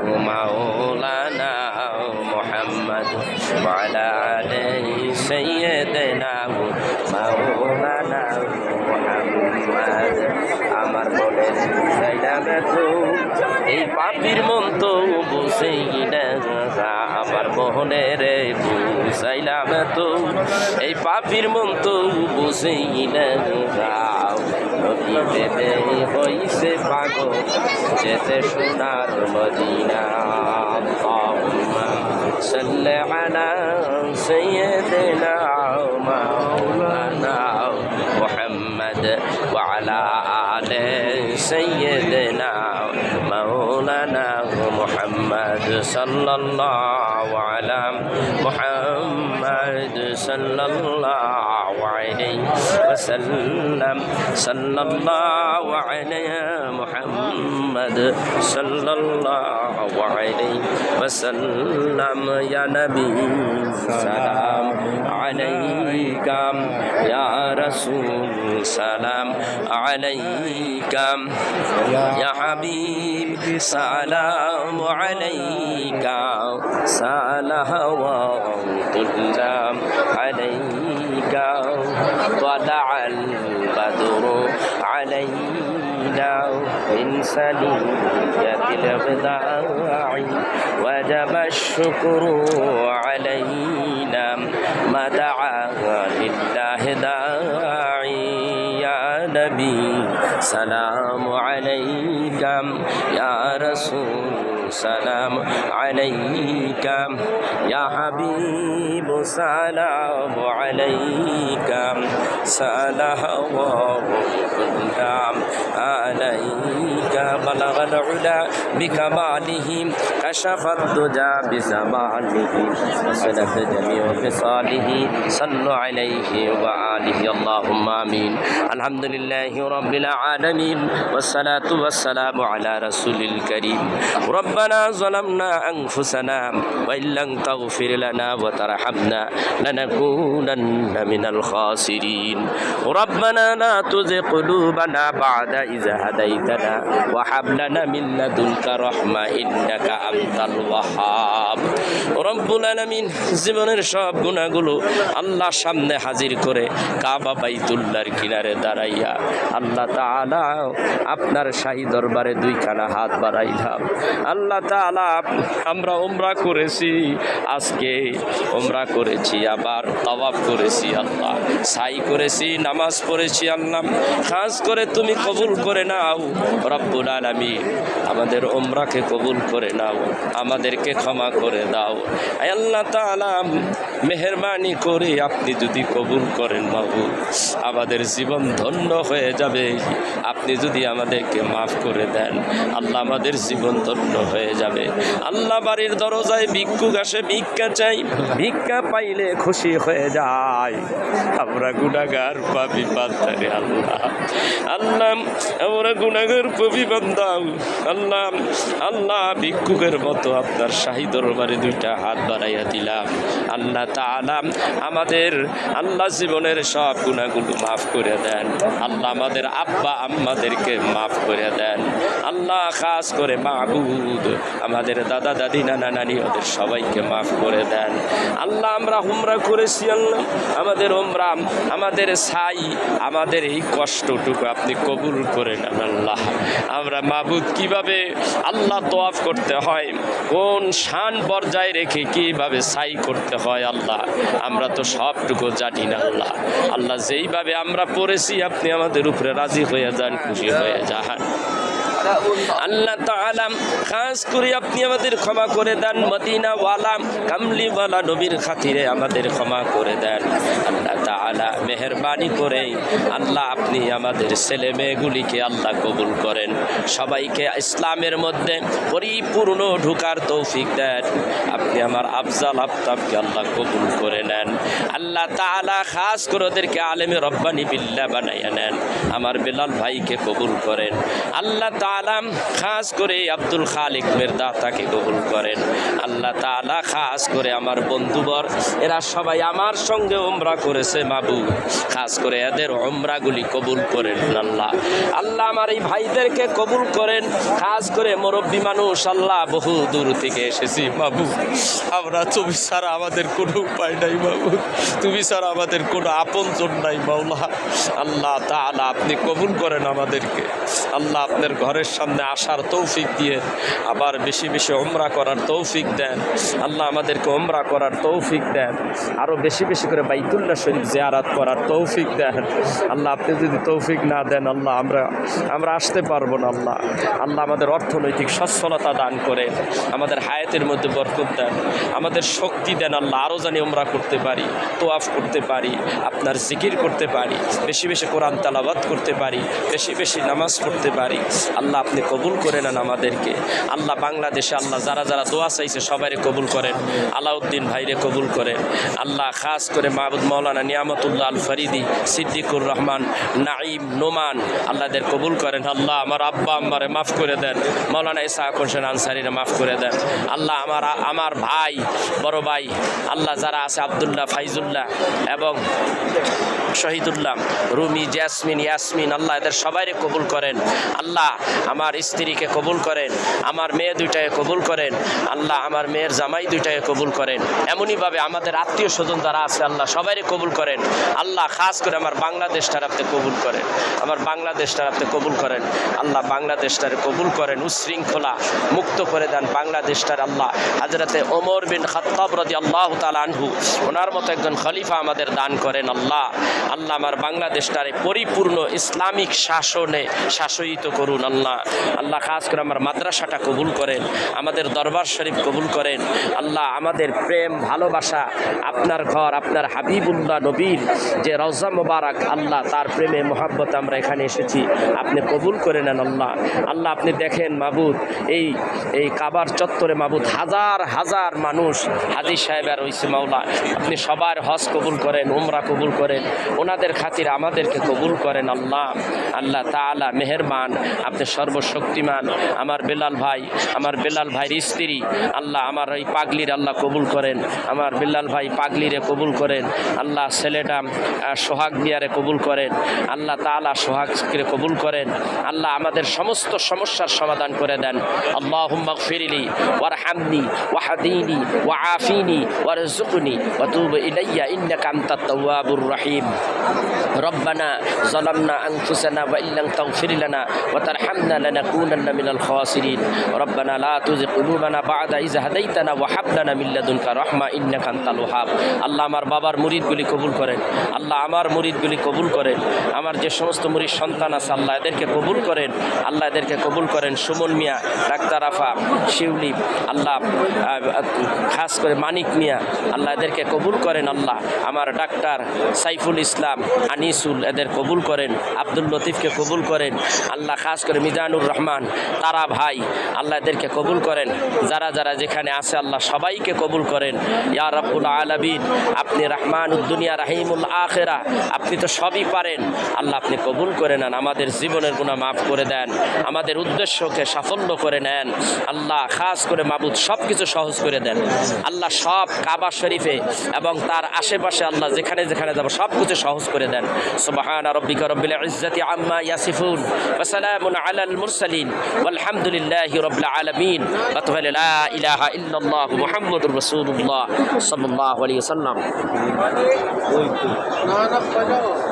مولانا محمد وعلى آل سيدنا مولانا محمد আমার মনের চাইলামে তো এই পাপির মন তো বুঝেই না আমার মোহনের বুঝাইলাম তো এই পাপির মন তো বুঝেই না নদী পেতে হইছে পাগল যেতে সোনার মদিনা সাল্লি আলা সাইয়্যিদিনা মাওলানা মুহাম্মদ ওয়া আলা আলি সাইয়্যিদিনা মাওলানা মুহাম্মদ সাল্লাল্লাহু আলা মুহাম্মদ সাল্লাল্লাহু আলাইহি ওয়াসাল্লাম সাল্লাল্লাহু আলাইহি মুহাম্মদ সাল্লাল্লাহু আলাইহি ওয়াসাল্লাম ইয়া নবী সালাম আলাইকা ইয়া রাসূল সালাম আলাইকা ইয়া হাবিব সালাম আলাইকা সালাওয়াতুল্লাহ আলাইকা ওয়াদাআল বাদরু আলাইনা মিন সানিয়াতিল বিদা'i ওয়াজাবা আশ-শুকরু আলাইনা মা দা'a লিল্লাহি দা'i ইয়া নবী সালাম আলাইকা ইয়া রাসূল সালাম আলাইকা ইয়া হাবিব সালাম আলাইকা সালাওয়াতুল্লাহ আলাইকা বালাগাল উলা বিকামালিহি কাশাফাদ দুজা বিজামালিহি ওয়াসালাত জামিউ ফিসালিহি সাল্লু আলাইহি ওয়া আলিহি আল্লাহুম্মা আমিন আলহামদুলিল্লাহি রাব্বিল আলামিন ওয়াসসালাতু ওয়াসসালামু আলা রাসূলিল কারীম ربنا ظلمنا أنفسنا وإن لم تغفر لنا وترحمنا لنكونن من الخاسرين ربنا لا تزغ قلوبنا بعد إذ هديتنا وهب لنا من لدنك رحمة إنك أنت الوهاب رب العالمين জীবনের সব গুনাহগুলো আল্লাহর সামনে হাজির করে কাবা বাইতুল্লাহর কিনারে দাঁড়াইয়া আল্লাহ তাআলা আপনার শাহী দরবারে দুইখানা হাত বাড়াইলাম আল্লাহ তাআলা আমরা উমরা করেছি আজকে উমরা করেছি আবার তাওয়াফ করেছি আল্লাহ সাই করেছি নামাজ পড়েছি আল্লাহ খাস করে তুমি কবুল করে নাও রব্বুল আলামিন আমাদের উমরাকে কবুল করে নাও আমাদেরকে ক্ষমা করে দাও আয় আল্লাহ তাআলা মেহেরবানি করে আপনি যদি কবুল করেন মাবুদ আমাদের জীবন ধন্য হয়ে যাবে আপনি যদি আমাদেরকে মাফ করে দেন আল্লাহ আমাদের জীবন ধন্য হয়ে যাবে আল্লাহ বাড়ির দরজায় ভিক্ষুক আসে ভিক্ষা চাই ভিক্ষা পাইলে খুশি হয়ে যায় আমরা গুনাহগার পাপী বান্দা রে আল্লাহ আল্লাহ আমরা গুনাহগার পাপী বান্দা আল্লাহ আল্লাহ ভিক্ষুকের মতো আপনার শাহী দরবারে দুইটা হাত বাড়াইয়া দিলাম আল্লাহ তাআলা আমাদের আল্লাহ জীবনের সব গুনাহগুলো মাফ করে দেন আল্লাহ আমাদের আব্বা আম্মাদেরকে মাফ করে দেন আল্লাহ খাস করে মাবুদ আমাদের দাদা দাদি নানা নানি ওদের সবাইকে মাফ করে দেন আল্লাহ আমরা উমরা করেছি আল্লাহ আমাদের উমরা আমাদের সাই আমাদের এই কষ্টটুকু আপনি কবুল করে নেন আল্লাহ আমরা মাবুদ কিভাবে আল্লাহ তোয়াফ করতে হয় কোন শান পর্যায়ে রেখে কিভাবে সাই করতে হয় আল্লাহ আমরা তো সবটুকু জানি না আল্লাহ আল্লাহ যেইভাবে আমরা পড়েছি আপনি আমাদের উপরে রাজি হয়ে যান খুশি হয়ে যান আল্লাহ তাআলা খাস করে আপনি আমাদের ক্ষমা করে দেন মদিনা ওয়ালা কামলি ওয়ালা নবীর খাতিরে আমাদের ক্ষমা করে দেন আল্লাহ তাআলা মেহেরবানি করে আল্লাহ আপনি আমাদের ছেলে মেয়েগুলিকে আল্লাহ কবুল করেন সবাইকে ইসলামের মধ্যে পরিপূর্ণ ঢোকার তৌফিক দেন আপনি আমার আফজাল আফতাবকে আল্লাহ কবুল করে নেন আল্লাহ তাআলা খাস করে ওদেরকে আলেমে রব্বানি বিল্লাহ বানাইয়া নেন আমার বেলাল ভাইকে কবুল করেন আল্লাহ তাআলা তাআলা খাস করে আব্দুল খালিক মির্দাতাকে কবুল করেন। আল্লাহ তাআলা খাস করে আমার বন্ধুবর এরা সবাই আমার সঙ্গে উমরা করেছে মাবুদ, খাস করে এদের উমরাগুলি কবুল করেন আল্লাহ। আল্লাহ আমার এই ভাইদেরকে কবুল করেন, খাস করে মুরব্বী মানুষ আল্লাহ বহু দূর থেকে এসেছি মাবুদ, আমরা তুমি ছাড়া আমাদের কোনো উপায় নাই মাবুদ, তুমি ছাড়া আমাদের কোনো আপনজন নাই মাওলা। আল্লাহ তাআলা আপনি কবুল করেন আমাদেরকে আল্লাহ, আপনার ঘরের সামনে আসার তৌফিক দিয়ে আবার বেশি বেশি উমরা করার তৌফিক দেন আল্লাহ, আমাদেরকে উমরা করার তৌফিক দেন, আরও বেশি বেশি করে বাইতুল্লাহ শরীফ জিয়ারত করার তৌফিক দেন আল্লাহ। আপনি যদি তৌফিক না দেন আল্লাহ আমরা আসতে পারবো না আল্লাহ। আল্লাহ আমাদের অর্থনৈতিক সচ্ছলতা দান করে, আমাদের হায়াতের মধ্যে বরকত দেন, আমাদের শক্তি দেন আল্লাহ, আরও জানি উমরা করতে পারি, তোয়াফ করতে পারি, আপনার জিকির করতে পারি, বেশি বেশি কোরআন তেলাওয়াত করতে পারি, বেশি বেশি নামাজ পড়তে পারি আল্লাহ। আপনি কবুল করে নেন আমাদেরকে আল্লাহ। বাংলাদেশে আল্লাহ যারা যারা দোয়া চাইছে সবাইরে কবুল করেন, আলাউদ্দিন ভাইরে কবুল করেন আল্লাহ, খাস করে মাহবুদ মাওলানা নিয়ামতুল্লাহ আল ফরিদি, সিদ্দিকুর রহমান, নাঈম, নোমান আল্লাহদের কবুল করেন আল্লাহ। আমার আব্বা আম্মারে মাফ করে দেন, মাওলানা ইসহাক হোসেন আনসারীরে মাফ করে দেন আল্লাহ। আমার ভাই, বড় ভাই আল্লাহ যারা আছে, আবদুল্লাহ, ফাইজুল্লাহ এবং শহীদুল্লাহ, রুমি, জেসমিন, ইয়াসমিন আল্লাহ এদের সবাইরে কবুল করেন আল্লাহ। আমার স্ত্রীকে কবুল করেন, আমার মেয়ে দুইটাকে কবুল করেন আল্লাহ, আমার মেয়ের জামাই দুইটাকে কবুল করেন। এমনইভাবে আমাদের আত্মীয় স্বজন যারা আছে আল্লাহ সবাইরে কবুল করেন আল্লাহ। খাস করে আমার বাংলাদেশটার আপনি কবুল করেন, আমার বাংলাদেশটার আপনি কবুল করেন আল্লাহ। বাংলাদেশটারে কবুল করেন, উশৃঙ্খলা মুক্ত করে দেন বাংলাদেশটার আল্লাহ। হযরতে ওমর বিন খাত্তাব রাদিয়াল্লাহু তাআলা আনহু ওনার মতো একজন খলিফা আমাদের দান করেন আল্লাহ। আল্লাহ আমার বাংলাদেশটারে পরিপূর্ণ ইসলামিক শাসনে শাসিত করুন আল্লাহ। আল্লাহ খাস করে আমার মাদ্রাসাটা কবুল করেন, আমাদের দরবার শরীফ কবুল করেন আল্লাহ। আমাদের প্রেম ভালোবাসা আপনার ঘর, আপনার হাবিবুল্লাহ নবীর যে রওজা মোবারক আল্লাহ, তার প্রেমে মোহাব্বত আমরা এখানে এসেছি, আপনি কবুল করে নেন আল্লাহ। আল্লাহ আপনি দেখেন মাবুদ, এই কাবার চত্বরে মাবুদ হাজার হাজার মানুষ হাজী সাহেব আর হইছে মাওলা, আপনি সবার হজ কবুল করেন, উমরা কবুল করেন, ওনাদের খাতির আমাদেরকে কবুল করেন আল্লাহ। আল্লাহ তাআলা মেহেরবান, আপনি সর্বশক্তিমান। আমার বেলাল ভাইয়ের স্ত্রী আল্লাহ, আমার ওই পাগলির আল্লাহ কবুল করেন, আমার বেলাল ভাই পাগলিরে কবুল করেন আল্লাহ। ছেলেটা সোহাগ মিয়ারে কবুল করেন আল্লাহ তাআলা, সোহাগকে কবুল করেন আল্লাহ। আমাদের সমস্ত সমস্যার সমাধান করে দেন। আল্লাহুম্মা গফিরলি ওয়ারহামনি ওয়াহদিনি ওয়াআফিনি ওয়ারযুকনি ওয়াতুব ইলাইয়া ইন্নাকা আনতাত তাওয়াবুর রহিম। রব্বানা যালামনা আনফুসানা ওয়া ইল্লাম তাগফির লানা ওয়া তারহামনা লানাকুনান্না মিনাল খাসিরিন। রব্বানা লা তুযিগ কুলুবানা বা'দা ইয হাদাইতানা ওয়া হাব লানা মিন লাদুনকা রাহমা ইন্নাকা আনতাল ওয়াহ্হাব। আল্লাহ আমার বাবার মুরিদগুলি কবুল করেন আল্লাহ, আমার মুরিদগুলি কবুল করেন, আমার যে সমস্ত মুরিদ সন্তান আছে আল্লাহ এদেরকে কবুল করেন আল্লাহ, এদেরকে কবুল করেন। সুমন মিয়া, ডাক্তার আফা, শিউলি আল্লাহ, খাস করে মানিক মিয়া আল্লাহ এদেরকে কবুল করেন আল্লাহ। আমার ডাক্তার সাইফুল ইসলাম, আনিসুল এদের কবুল করেন, আব্দুল লতিফকে কবুল করেন আল্লাহ। খাস করে মিজানুর রহমান, তারা ভাই আল্লাহ এদেরকে কবুল করেন। যারা যারা যেখানে আছে আল্লাহ সবাইকে কবুল করেন ইয়া রাব্বুল আলামিন। আপনি রহমানুদ দুনিয়া রাহিমুল আখিরা, আপনি তো সবই পারেন আল্লাহ, আপনি কবুল করে নেন। আমাদের জীবনের গুনাহ মাফ করে দেন, আমাদের উদ্দেশ্যকে সাফল্য করে নেন আল্লাহ। খাস করে মাবুদ সব কিছু সহজ করে দেন আল্লাহ। সব কাবা শরীফে এবং তার আশেপাশে আল্লাহ যেখানে যেখানে যাব সব কিছু সহজ করে দেন। সুবহানা রাব্বিকা রাব্বিল ইজ্জাতি আম্মা ইয়াসিফুন ওয়া সালামুন আলাল মুরসালিন ওয়ালহামদুলিল্লাহি রাব্বিল আলামিন। ওয়া লা ইলাহা ইল্লাল্লাহ মুহাম্মাদুর রাসূলুল্লাহ সাল্লাল্লাহু আলাইহি ওয়াসাল্লাম।